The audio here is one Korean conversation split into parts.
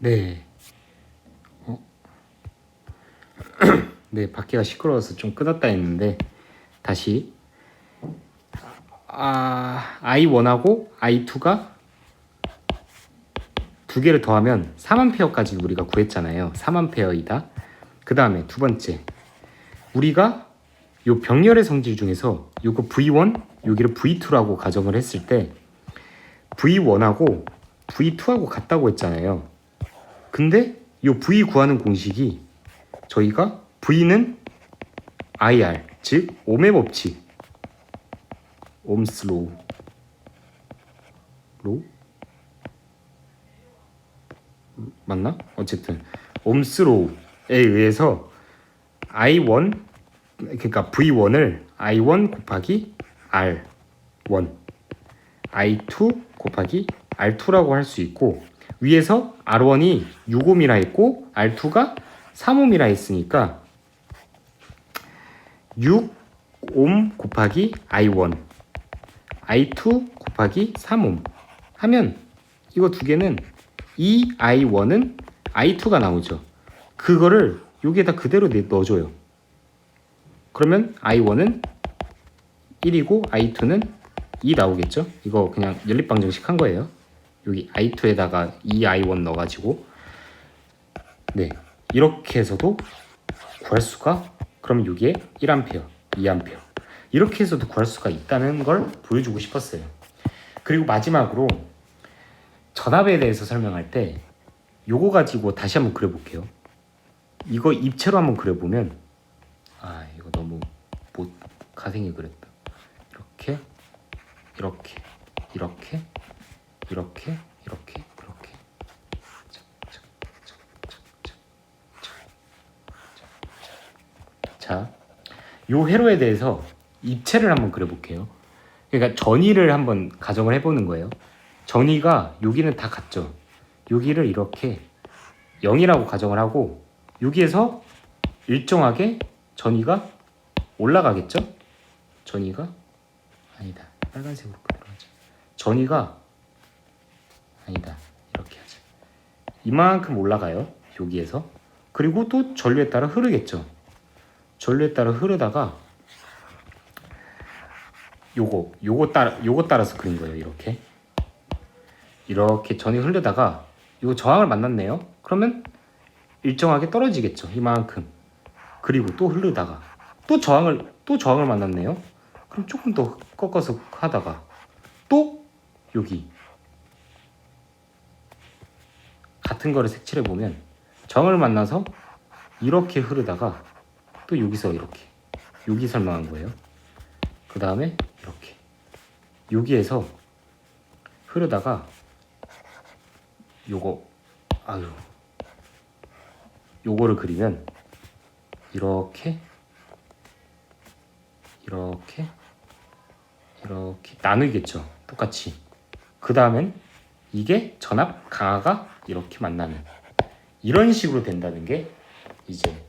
네. 네, 밖에가 시끄러워서 좀 끊었다 했는데 다시 I1하고 I2가 두 개를 더하면 4만페어까지 우리가 구했잖아요. 4만페어이다. 그 다음에 두 번째, 우리가 요 병렬의 성질 중에서 요거 V1, 여기를 V2라고 가정을 했을 때 V1하고 V2하고 같다고 했잖아요. 근데 요 V 구하는 공식이 저희가 V는 IR, 즉 옴의 법칙, 옴스 로우 맞나? 어쨌든 옴스 로우에 의해서 I1, 그러니까 V1을 I1 곱하기 R1, I2 곱하기 R2라고 할 수 있고, 위에서 R1이 6옴이라 했고 R2가 3옴이라 했으니까 6옴 곱하기 I1, I2 곱하기 3옴 하면 이거 두 개는 이 I1은 I2가 나오죠. 그거를 여기에다 그대로 넣어줘요. 그러면 I1은 1이고 I2는 2 나오겠죠. 이거 그냥 연립방정식 한 거예요. 여기 I2에다가 2I1 넣어가지고, 네, 이렇게 해서도 구할 수가, 그럼 여기에 1A, 2A 이렇게 해서도 구할 수가 있다는 걸 보여주고 싶었어요. 그리고 마지막으로 전압에 대해서 설명할 때 요거 가지고 다시 한번 그려볼게요. 이거 입체로 한번 그려보면, 이거 너무 못 가생이 그렸다. 이렇게 이렇게 이렇게 이렇게 이렇게 이렇게. 자, 요 회로에 대해서 입체를 한번 그려볼게요. 그러니까 전위를 한번 가정을 해보는 거예요. 전위가 여기는 다 같죠. 여기를 이렇게 0이라고 가정을 하고 여기에서 일정하게 전위가 올라가겠죠. 전위가 아니다. 빨간색으로 그려가자. 전위가 아니다. 이렇게 하자. 이만큼 올라가요. 여기에서. 그리고 또 전류에 따라 흐르겠죠. 전류에 따라 흐르다가 요거 따라서 그린 거예요. 이렇게 전이 흐르다가 요 저항을 만났네요. 그러면 일정하게 떨어지겠죠. 이만큼. 그리고 또 흐르다가 또 저항을 만났네요. 그럼 조금 더 꺾어서 하다가 또 여기 같은 거를 색칠해 보면 저항을 만나서 이렇게 흐르다가 또 여기서 이렇게, 여기 설명한 거예요. 그 다음에 이렇게 여기에서 흐르다가 요거를 그리면 이렇게 나누겠죠. 똑같이. 그 다음엔 이게 전압 강하가 이렇게 만나는, 이런 식으로 된다는 게 이제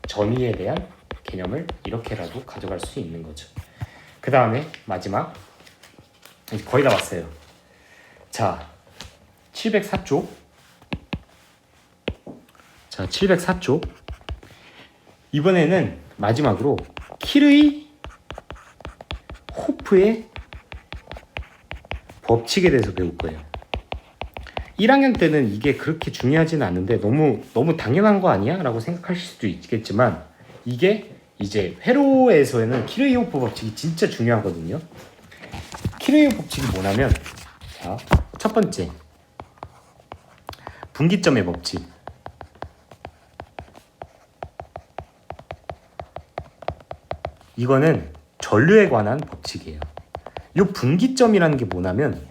전위에 대한 개념을 이렇게라도 가져갈 수 있는 거죠. 그 다음에 마지막, 이제 거의 다 왔어요. 자, 704쪽. 자, 704쪽. 이번에는 마지막으로 키르이호프의 법칙에 대해서 배울 거예요. 1학년 때는 이게 그렇게 중요하지는 않은데 너무 당연한 거 아니야? 라고 생각하실 수도 있겠지만, 이게 이제 회로에서는 키르이호프 법칙이 진짜 중요하거든요. 키르이호프 법칙이 뭐냐면, 자, 첫 번째, 분기점의 법칙. 이거는 전류에 관한 법칙이에요. 이 분기점이라는 게 뭐냐면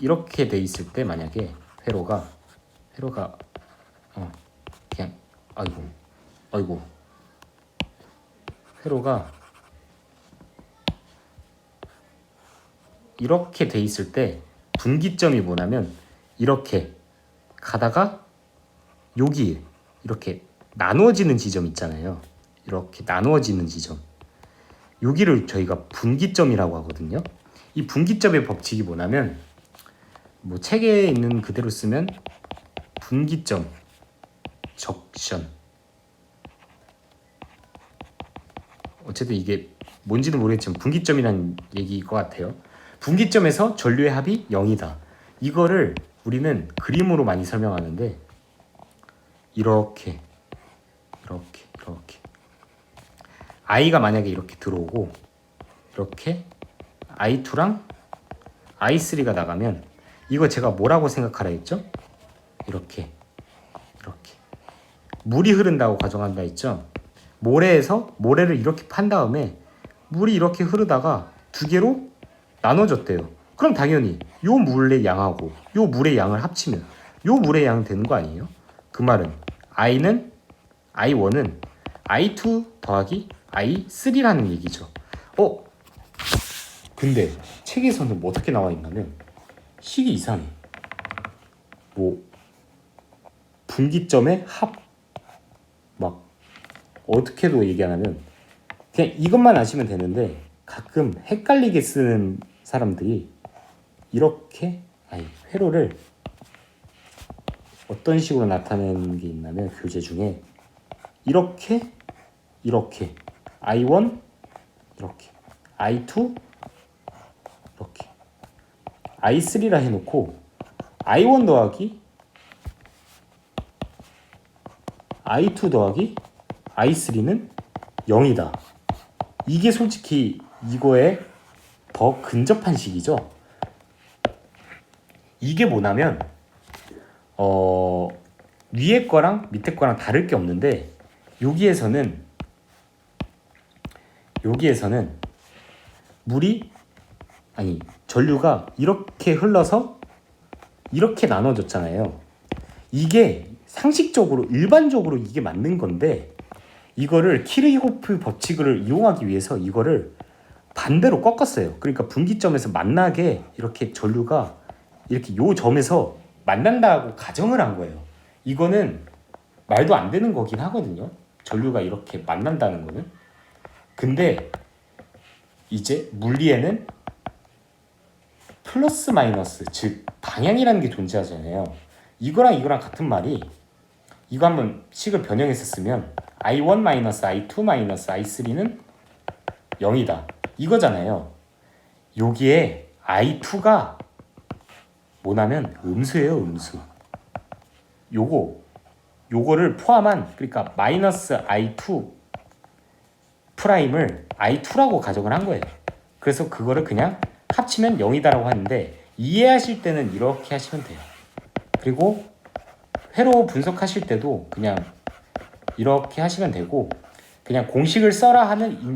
이렇게 돼 있을 때, 만약에 회로가 그냥 아이고 회로가 이렇게 돼 있을 때 분기점이 뭐냐면 이렇게 가다가 여기 이렇게 나누어지는 지점 있잖아요. 이렇게 나누어지는 지점, 여기를 저희가 분기점이라고 하거든요. 이 분기점의 법칙이 뭐냐면 뭐 책에 있는 그대로 쓰면 분기점, 적션. 어쨌든 이게 뭔지는 모르겠지만 분기점이라는 얘기일 것 같아요. 분기점에서 전류의 합이 0이다. 이거를 우리는 그림으로 많이 설명하는데 이렇게 I가 만약에 이렇게 들어오고 이렇게 I2랑 I3가 나가면 이거 제가 뭐라고 생각하라 했죠? 이렇게 물이 흐른다고 가정한다 했죠? 모래를 이렇게 판 다음에 물이 이렇게 흐르다가 두 개로 나눠졌대요. 그럼 당연히 요 물의 양하고 요 물의 양을 합치면 요 물의 양 되는 거 아니에요? 그 말은 I1은 I2 더하기 I3라는 얘기죠. 근데 책에서는 뭐 어떻게 나와 있냐면 식이 이상해. 뭐 분기점의 합 막 어떻게도 얘기 안 하면 그냥 이것만 아시면 되는데 가끔 헷갈리게 쓰는 사람들이 이렇게 회로를 어떤 식으로 나타내는 게 있냐면 교재 중에 이렇게 I1 이렇게 I2 이렇게 I3라 해놓고 I1 더하기 I2 더하기 I3는 0이다. 이게 솔직히 이거에 더 근접한 식이죠. 이게 뭐냐면 위에 거랑 밑에 거랑 다를 게 없는데 여기에서는 전류가 이렇게 흘러서 이렇게 나눠졌잖아요. 이게 상식적으로 일반적으로 이게 맞는 건데 이거를 키르호프 법칙을 이용하기 위해서 이거를 반대로 꺾었어요. 그러니까 분기점에서 만나게 이렇게 전류가 이렇게 요 점에서 만난다고 가정을 한 거예요. 이거는 말도 안 되는 거긴 하거든요. 전류가 이렇게 만난다는 거는. 근데 이제 물리에는 플러스 마이너스, 즉 방향이라는 게 존재하잖아요. 이거랑 같은 말이 이거 한번 식을 변형해서 쓰면 I1 I2 I3는 0이다. 이거잖아요. 여기에 I2가 뭐냐면 음수예요, 음수. 요거를 포함한 그러니까 마이너스 I2 프라임을 I2라고 가정을 한 거예요. 그래서 그거를 그냥 합치면 0이다라고 하는데 이해하실 때는 이렇게 하시면 돼요. 그리고 회로 분석하실 때도 그냥 이렇게 하시면 되고 그냥 공식을 써라 하는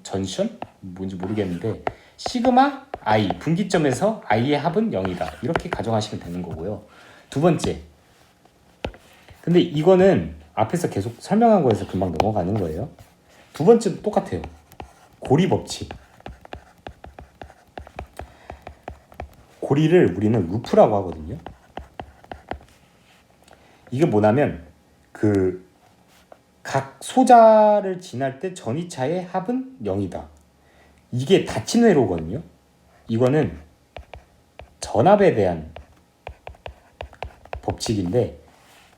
전션? 뭔지 모르겠는데 시그마 I 분기점에서 I의 합은 0이다. 이렇게 가정하시면 되는 거고요. 두 번째. 근데 이거는 앞에서 계속 설명한 거에서 금방 넘어가는 거예요. 두 번째도 똑같아요. 고리 법칙. 고리를 우리는 루프라고 하거든요. 이게 뭐냐면 각 소자를 지날 때 전이차의 합은 0이다. 이게 닫힌 회로거든요. 이거는 전압에 대한 법칙인데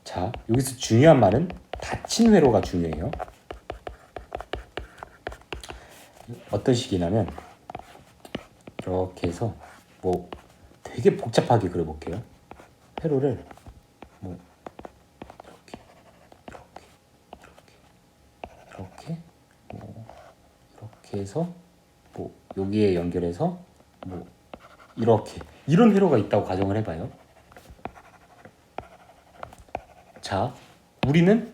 자, 여기서 중요한 말은 닫힌 회로가 중요해요. 어떤 식이냐면 이렇게 해서 뭐 되게 복잡하게 그려볼게요. 회로를 뭐 이렇게 해서 뭐 여기에 연결해서 뭐 이렇게 이런 회로가 있다고 가정을 해봐요. 자, 우리는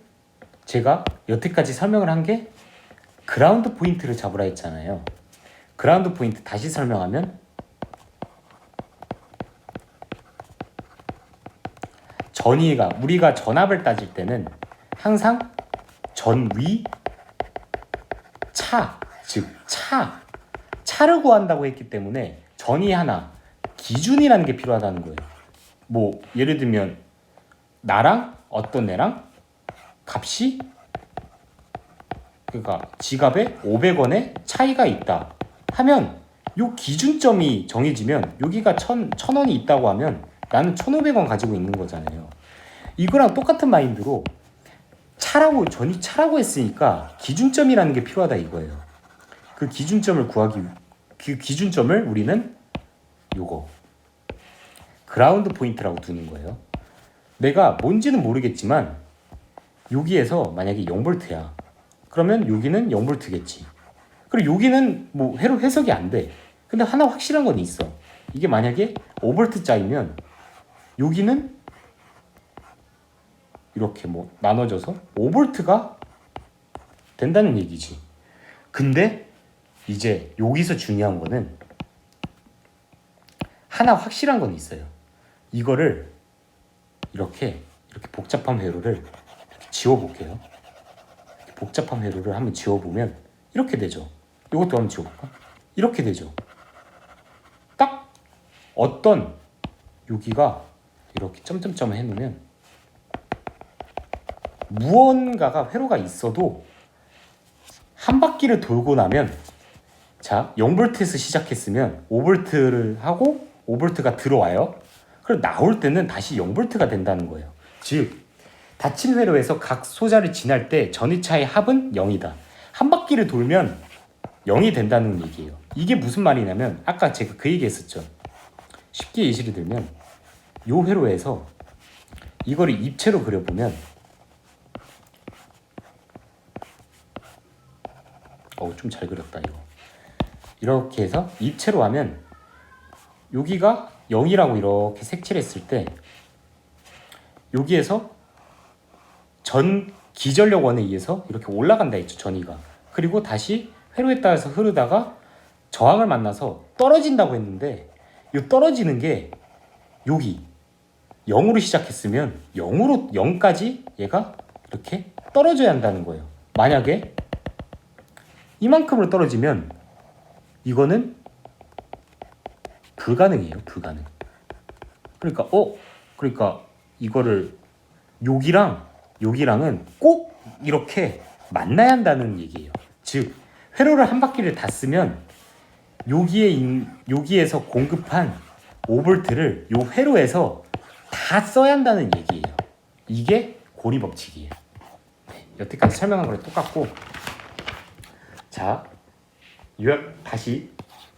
제가 여태까지 설명을 한 게 그라운드 포인트를 잡으라 했잖아요. 그라운드 포인트 다시 설명하면 우리가 전압을 따질 때는 항상 전위 차를 구한다고 했기 때문에 전이 하나 기준이라는 게 필요하다는 거예요. 뭐 예를 들면 나랑 어떤 애랑 값이 그러니까 지갑에 500원의 차이가 있다 하면 요 기준점이 정해지면 여기가 1,000원이 있다고 하면 나는 1,500원 가지고 있는 거잖아요. 이거랑 똑같은 마인드로 차라고 했으니까 기준점이라는 게 필요하다 이거예요. 그 기준점을 그 기준점을 우리는 요거 그라운드 포인트라고 두는 거예요. 내가 뭔지는 모르겠지만 여기에서 만약에 0V야. 그러면 여기는 0V겠지. 그리고 여기는 뭐 회로 해석이 안 돼. 근데 하나 확실한 건 있어. 이게 만약에 5V짜리면 여기는 이렇게 뭐 나눠져서 5V가 된다는 얘기지. 근데 이제 여기서 중요한 거는 하나 확실한 건 있어요. 이거를 이렇게 복잡한 회로를 이렇게 지워볼게요. 이렇게 복잡한 회로를 한번 지워보면 이렇게 되죠. 이것도 한번 지워볼까? 이렇게 되죠. 딱 어떤 여기가 이렇게 점점점 해놓으면 무언가가 회로가 있어도 한 바퀴를 돌고 나면 자 0V에서 시작했으면 5V를 하고 5V가 들어와요. 그리고 나올 때는 다시 0V가 된다는 거예요. 즉 닫힌 회로에서 각 소자를 지날 때 전위차의 합은 0이다. 한 바퀴를 돌면 0이 된다는 얘기예요. 이게 무슨 말이냐면 아까 제가 그 얘기 했었죠. 쉽게 예시를 들면 요 회로에서 이거를 입체로 그려보면 좀 잘 그렸다 이거. 이렇게 해서 입체로 하면 여기가 0이라고 이렇게 색칠을 했을 때 여기에서 전 기전력원에 의해서 이렇게 올라간다 했죠. 전위가. 그리고 다시 회로에 따라서 흐르다가 저항을 만나서 떨어진다고 했는데 이 떨어지는 게 여기 0으로 시작했으면 0까지 얘가 이렇게 떨어져야 한다는 거예요. 만약에 이만큼으로 떨어지면 이거는 불가능해요. 불가능. 그러니까 이거를 여기랑은 꼭 이렇게 만나야 한다는 얘기예요. 즉 회로를 한 바퀴를 다 쓰면 여기에서 공급한 5V를 요 회로에서 다 써야 한다는 얘기예요. 이게 고리 법칙이에요. 네, 여태까지 설명한 거랑 똑같고 자 다시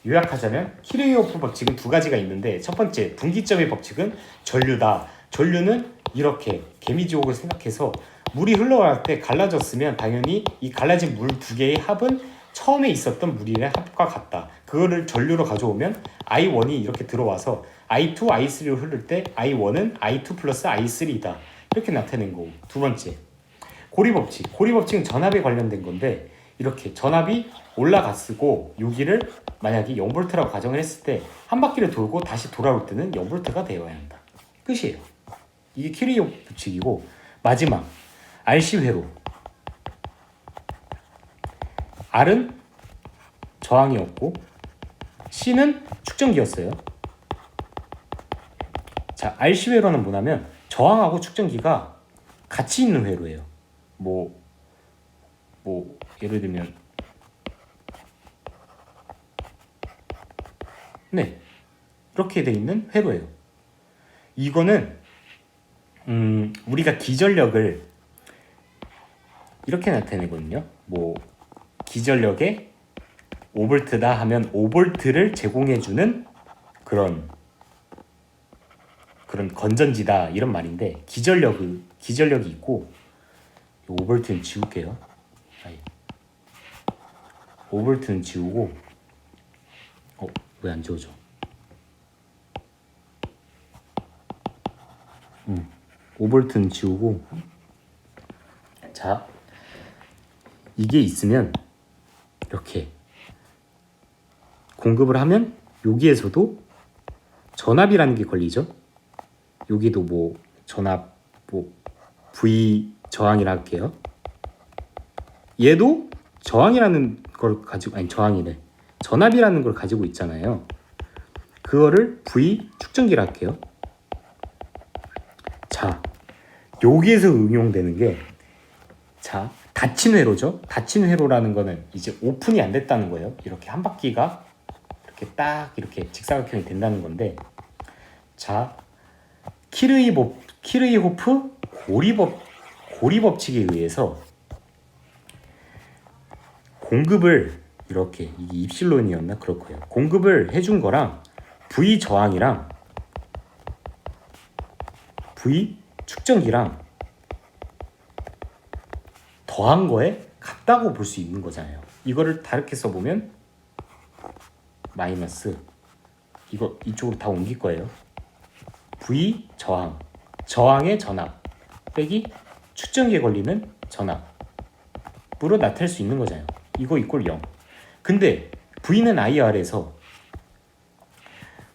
요약하자면 키르이호프 법칙은 두 가지가 있는데 첫 번째 분기점의 법칙은 전류다. 전류는 이렇게 개미지옥을 생각해서 물이 흘러갈 때 갈라졌으면 당연히 이 갈라진 물 두 개의 합은 처음에 있었던 물의 합과 같다. 그거를 전류로 가져오면 I1이 이렇게 들어와서 I2, I3로 흐를 때 I1은 I2 플러스 I3다. 이렇게 나타낸 거고. 두 번째 고리 법칙. 고리 법칙은 전압에 관련된 건데 이렇게 전압이 올라갔고 여기를 만약에 0V라고 가정을 했을 때 한 바퀴를 돌고 다시 돌아올 때는 0V가 되어야 한다. 끝이에요. 이게 키르이호프 법칙이고 마지막 RC 회로. R은 저항이었고 C는 축전기였어요. 자, RC 회로는 뭐냐면 저항하고 축전기가 같이 있는 회로예요. 뭐 예를 들면 네 이렇게 돼 있는 회로예요. 이거는 우리가 기전력을 이렇게 나타내거든요. 뭐 기전력에 5V다 하면 5V를 제공해주는 그런 건전지다 이런 말인데 기전력이 있고 5V는 지울게요. 5V는 지우고 왜 안 지워져? 5V는 지우고 자 이게 있으면 이렇게 공급을 하면 여기에서도 전압이라는 게 걸리죠. 여기도 뭐 전압 V 저항이라 할게요. 얘도 저항이라는 걸 가지고 전압이라는 걸 가지고 있잖아요. 그거를 V 축전기라 할게요. 자, 여기에서 응용되는 게 닫힌 회로죠. 닫힌 회로라는 거는 이제 오픈이 안 됐다는 거예요. 이렇게 한 바퀴가 이렇게 이렇게 딱 이렇게 직사각형이 된다는 건데, 자, 키르이호프 고리 법칙에 의해서 공급을 이렇게, 이게 입실론이었나 그럴 거예요. 공급을 해준 거랑 V 저항이랑 V 축전기랑 더한 거에 같다고 볼 수 있는 거잖아요. 이거를 다르게 써보면 마이너스, 이거 이쪽으로 다 옮길 거예요. V 저항의 전압 빼기 축전기에 걸리는 전압으로 나타낼 수 있는 거잖아요. 이거 이꼴 0. 근데 V는 IR에서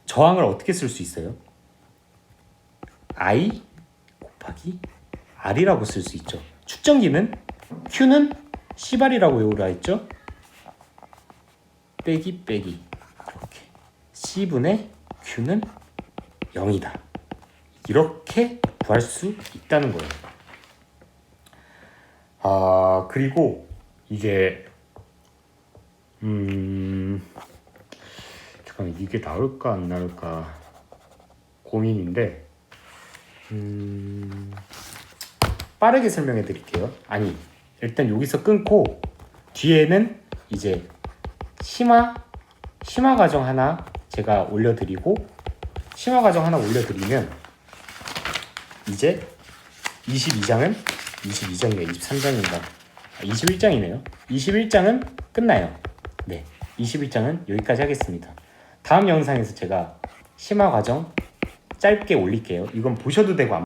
저항을 어떻게 쓸 수 있어요? I 곱하기 R이라고 쓸 수 있죠. 축전기는 Q는 C발이라고 외우라 했죠. 빼기 이렇게 C분의 Q는 0이다. 이렇게 구할 수 있다는 거예요. 그리고 이게 잠깐만, 이게 나올까 안 나올까 고민인데, 빠르게 설명해 드릴게요. 아니, 일단 여기서 끊고 뒤에는 이제 심화 과정 하나 제가 올려드리고, 심화 과정 하나 올려드리면 이제 22장은 22장인가 23장인가 21장이네요. 21장은 끝나요. 네, 21장은 여기까지 하겠습니다. 다음 영상에서 제가 심화 과정 짧게 올릴게요. 이건 보셔도 되고 안